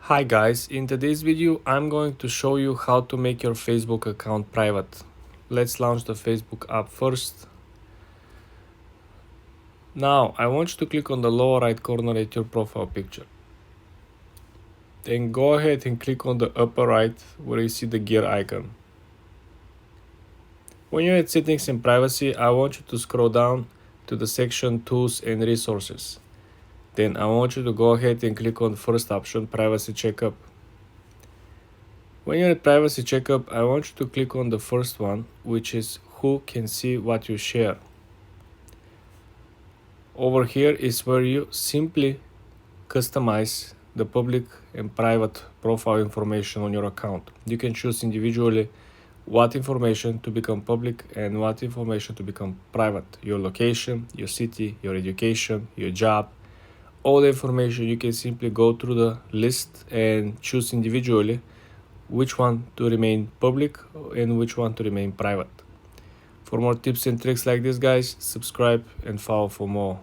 Hi guys, in today's video I'm going to show you how to make your Facebook account private. Let's launch the Facebook app first. Now I want you to click on the lower right corner at your profile picture. Then go ahead and click on the upper right where you see the gear icon. When you're at settings and privacy, I want you to scroll down to the section tools and resources. Then I want you to go ahead and click on the first option, privacy checkup. When you're at privacy checkup, I want you to click on the first one, which is who can see what you share. Over here is where you simply customize the public and private profile information on your account. You can choose individually what information to become public and what information to become private. Your location, your city, your education, your job, all the information. You can simply go through the list and choose individually which one to remain public and which one to remain private. For more tips and tricks like this, guys, subscribe and follow for more.